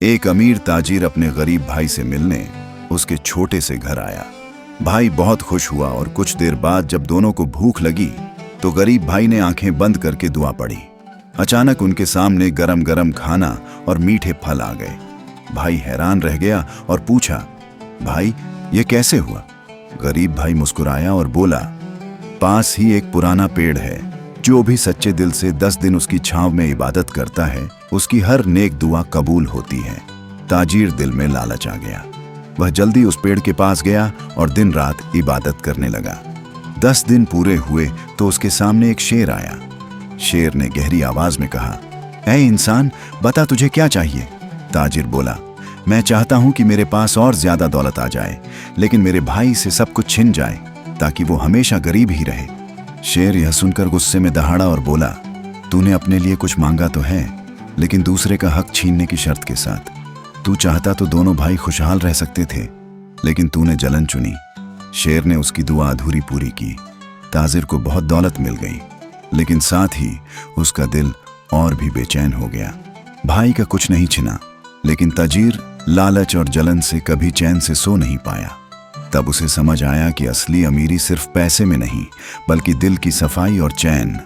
एक अमीर ताजिर अपने गरीब भाई से मिलने उसके छोटे से घर आया। भाई बहुत खुश हुआ और कुछ देर बाद जब दोनों को भूख लगी तो गरीब भाई ने आंखें बंद करके दुआ पढ़ी। अचानक उनके सामने गरम गरम खाना और मीठे फल आ गए। भाई हैरान रह गया और पूछा, भाई ये कैसे हुआ? गरीब भाई मुस्कुराया और बोला, पास ही एक पुराना पेड़ है, जो भी सच्चे दिल से 10 दिन उसकी छांव में इबादत करता है उसकी हर नेक दुआ कबूल होती है। ताजिर दिल में लालच आ गया। वह जल्दी उस पेड़ के पास गया और दिन रात इबादत करने लगा। 10 दिन पूरे हुए तो उसके सामने एक शेर आया। शेर ने गहरी आवाज में कहा, ऐ इंसान, बता तुझे क्या चाहिए? ताजिर बोला, मैं चाहता हूं कि मेरे पास और ज्यादा दौलत आ जाए, लेकिन मेरे भाई से सब कुछ छिन जाए ताकि वो हमेशा गरीब ही रहे। शेर यह सुनकर गुस्से में दहाड़ा और बोला, तूने अपने लिए कुछ मांगा तो है, लेकिन दूसरे का हक छीनने की शर्त के साथ। तू चाहता तो दोनों भाई खुशहाल रह सकते थे, लेकिन तूने जलन चुनी। शेर ने उसकी दुआ अधूरी पूरी की। ताजिर को बहुत दौलत मिल गई, लेकिन साथ ही उसका दिल और भी बेचैन हो गया। भाई का कुछ नहीं छिना, लेकिन ताजिर लालच और जलन से कभी चैन से सो नहीं पाया। तब उसे समझ आया कि असली अमीरी सिर्फ पैसे में नहीं, बल्कि दिल की सफाई और चैन